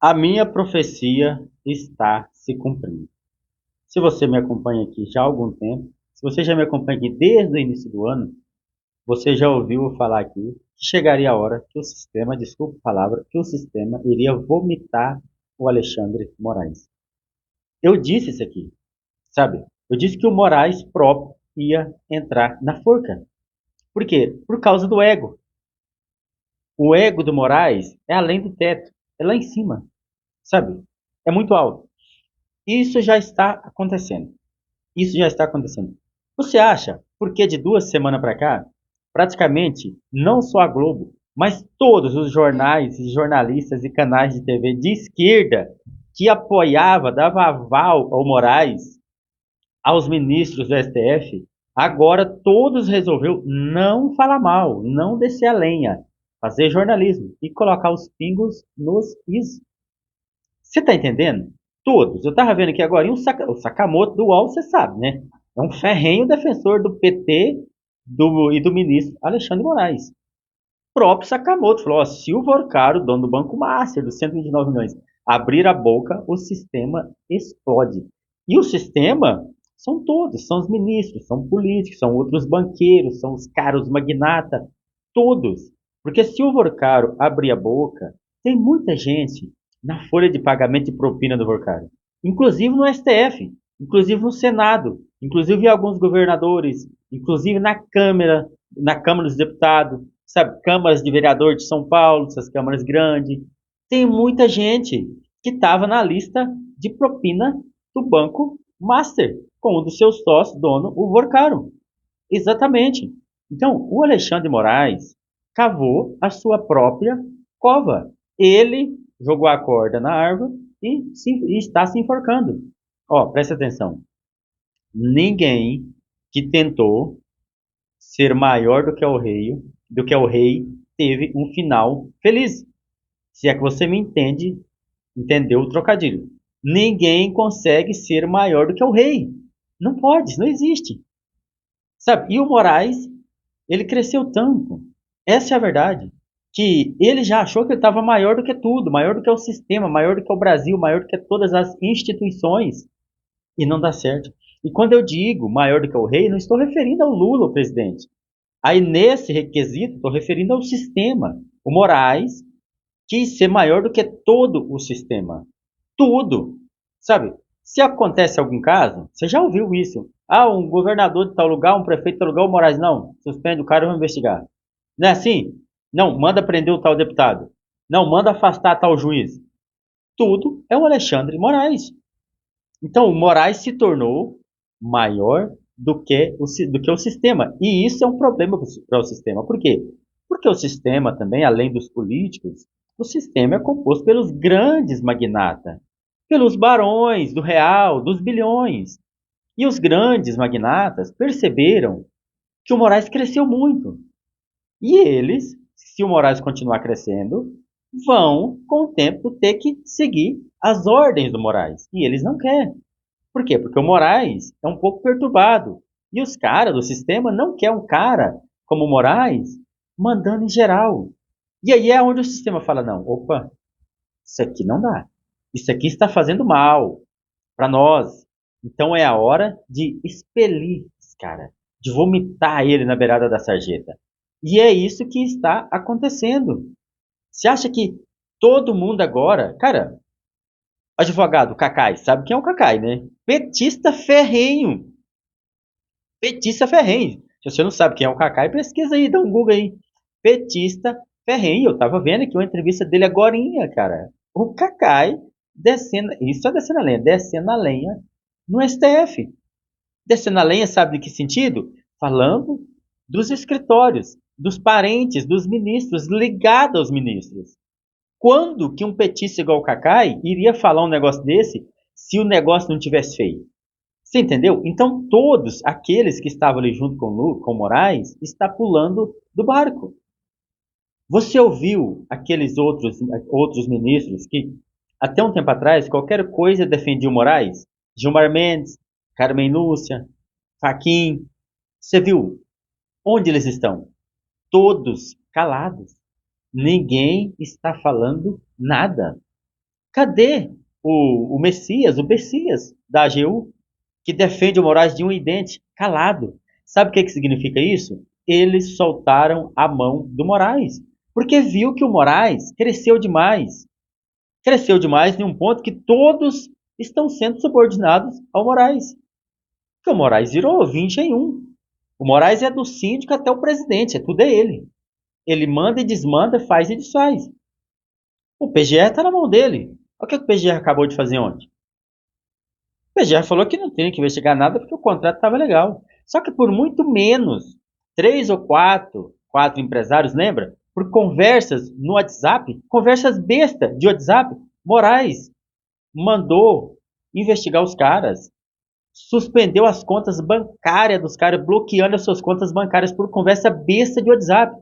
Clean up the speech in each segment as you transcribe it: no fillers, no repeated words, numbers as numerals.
A minha profecia está se cumprindo. Se você me acompanha aqui já há algum tempo, se você já me acompanha aqui desde o início do ano, você já ouviu eu falar aqui que chegaria a hora que o sistema, desculpa a palavra, que o sistema iria vomitar o Alexandre de Moraes. Eu disse isso aqui, sabe? Eu disse que o Moraes próprio ia entrar na forca. Por quê? Por causa do ego. O ego do Moraes é além do teto, é lá em cima, sabe? É muito alto. Isso já está acontecendo. Isso já está acontecendo. Você acha, porque de 2 semanas para cá, praticamente não só a Globo, mas todos os jornais e jornalistas e canais de TV de esquerda que apoiava, dava aval ao Moraes, aos ministros do STF, agora todos resolveu não falar mal, não descer a lenha, fazer jornalismo e colocar os pingos nos is. Você tá entendendo? Todos. Eu tava vendo aqui agora, e o Sakamoto do UOL, você sabe, né? É um ferrenho defensor do PT e do ministro Alexandre Moraes. O próprio Sakamoto falou, ó, se o Vorcaro, dono do Banco Master, dos 129 milhões, abrir a boca, o sistema explode. E o sistema são todos, são os ministros, são políticos, são outros banqueiros, são os caras magnatas, todos. Porque se o Vorcaro abrir a boca, tem muita gente na folha de pagamento de propina do Vorcaro, inclusive no STF, inclusive no Senado, inclusive em alguns governadores, inclusive na Câmara dos Deputados, sabe, câmaras de vereador de São Paulo, essas câmaras grandes. Tem muita gente que estava na lista de propina do Banco Master, com um dos seus sócios, dono, o Vorcaro. Exatamente. Então, o Alexandre de Moraes cavou a sua própria cova. Ele jogou a corda na árvore e está se enforcando. Ó, presta atenção. Ninguém que tentou ser maior do que o rei, teve um final feliz. Se é que você me entende, entendeu o trocadilho. Ninguém consegue ser maior do que o rei. Não pode, não existe. Sabe? E o Moraes, ele cresceu tanto. Essa é a verdade. Que ele já achou que ele estava maior do que tudo, maior do que o sistema, maior do que o Brasil, maior do que todas as instituições. E não dá certo. E quando eu digo maior do que o rei, não estou referindo ao Lula, o presidente. Aí, nesse requisito, estou referindo ao sistema. O Moraes quis ser maior do que todo o sistema. Tudo. Sabe? Se acontece algum caso, você já ouviu isso. Ah, um governador de tal lugar, um prefeito de tal lugar, o Moraes não. Suspende o cara e vamos investigar. Não é assim? Não, manda prender o tal deputado. Não, manda afastar tal juiz. Tudo é o Alexandre Moraes. Então, o Moraes se tornou maior do que o sistema. E isso é um problema para o sistema. Por quê? Porque o sistema também, além dos políticos, o sistema é composto pelos grandes magnatas, pelos barões do real, dos bilhões. E os grandes magnatas perceberam que o Moraes cresceu muito. E eles, se o Moraes continuar crescendo, vão, com o tempo, ter que seguir as ordens do Moraes. E eles não querem. Por quê? Porque o Moraes é um pouco perturbado. E os caras do sistema não querem um cara como o Moraes mandando em geral. E aí é onde o sistema fala, não, opa, isso aqui não dá. Isso aqui está fazendo mal para nós. Então é a hora de expelir esse cara, de vomitar ele na beirada da sarjeta. E é isso que está acontecendo. Você acha que todo mundo agora, cara, advogado, Cacai, sabe quem é o Cacai, né? Petista ferrenho. Petista ferrenho. Se você não sabe quem é o Cacai, pesquisa aí, dá um Google aí. Petista ferrenho. Eu tava vendo aqui uma entrevista dele agorinha, cara. O Cacai descendo, isso é descendo a lenha no STF. Descendo a lenha, sabe de que sentido? Falando dos escritórios, dos parentes, dos ministros, ligado aos ministros. Quando que um petista igual o Cacai iria falar um negócio desse se o negócio não tivesse feio? Você entendeu? Então todos aqueles que estavam ali junto com o Moraes está pulando do barco. Você ouviu aqueles outros ministros que até um tempo atrás qualquer coisa defendia o Moraes? Gilmar Mendes, Carmen Lúcia, Fachin. Você viu onde eles estão? Todos calados. Ninguém está falando nada. Cadê o Messias, o Bessias da AGU, que defende o Moraes de um e dente, calado? Sabe o que significa isso? Eles soltaram a mão do Moraes, porque viu que o Moraes cresceu demais. Cresceu demais em um ponto que todos estão sendo subordinados ao Moraes. Porque o Moraes virou 20 em 1. O Moraes é do síndico até o presidente, tudo é ele. Ele manda e desmanda, faz e desfaz. O PGR está na mão dele. Olha o que o PGR acabou de fazer ontem. O PGR falou que não tem que investigar nada porque o contrato estava legal. Só que por muito menos, três ou quatro empresários, lembra? Por conversas no WhatsApp, conversas besta de WhatsApp, Moraes mandou investigar os caras, suspendeu as contas bancárias dos caras, bloqueando as suas contas bancárias por conversa besta de WhatsApp.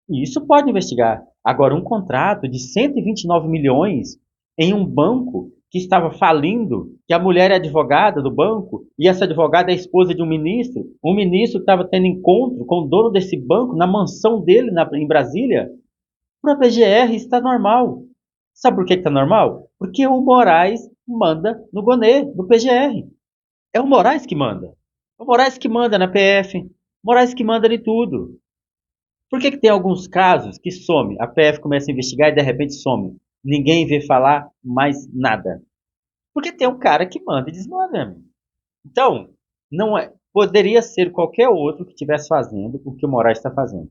E isso pode investigar. Agora, um contrato de 129 milhões em um banco que estava falindo, que a mulher é advogada do banco, e essa advogada é esposa de um ministro estava tendo encontro com o dono desse banco na mansão dele em Brasília, para a PGR está normal. Sabe por que está normal? Porque o Moraes manda no Gonê, no PGR. É o Moraes que manda. É o Moraes que manda na PF. O Moraes que manda em tudo. Por que tem alguns casos que some? A PF começa a investigar e de repente some. Ninguém vê falar mais nada. Porque tem um cara que manda e desmanda, amigo. Então, não é, poderia ser qualquer outro que estivesse fazendo o que o Moraes está fazendo.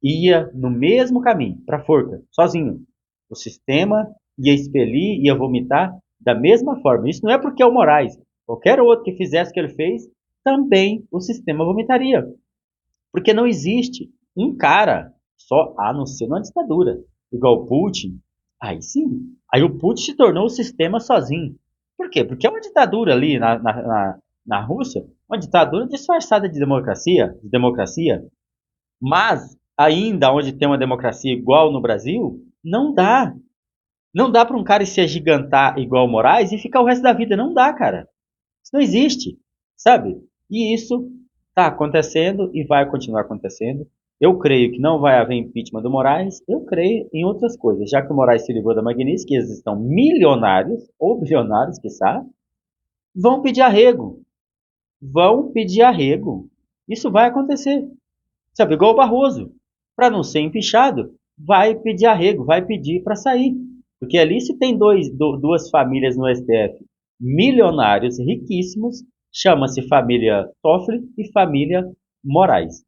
Ia no mesmo caminho, para a forca, sozinho. O sistema ia expelir, ia vomitar da mesma forma. Isso não é porque é o Moraes. Qualquer outro que fizesse o que ele fez, também o sistema vomitaria. Porque não existe um cara só, a não ser numa ditadura, igual o Putin. Aí sim. Aí o Putin se tornou o sistema sozinho. Por quê? Porque é uma ditadura ali na Rússia, uma ditadura disfarçada de democracia. Mas ainda onde tem uma democracia igual no Brasil, não dá. Não dá para um cara se agigantar igual o Moraes e ficar o resto da vida. Não dá, cara. Isso não existe, sabe? E isso está acontecendo e vai continuar acontecendo. Eu creio que não vai haver impeachment do Moraes. Eu creio em outras coisas. Já que o Moraes se livrou da Magnitsky, eles estão milionários, ou bilionários, quiçá, vão pedir arrego. Vão pedir arrego. Isso vai acontecer. Sabe, igual o Barroso. Para não ser empichado, vai pedir arrego, vai pedir para sair. Porque ali se tem duas famílias no STF milionários, riquíssimos, chama-se família Toffoli e família Moraes.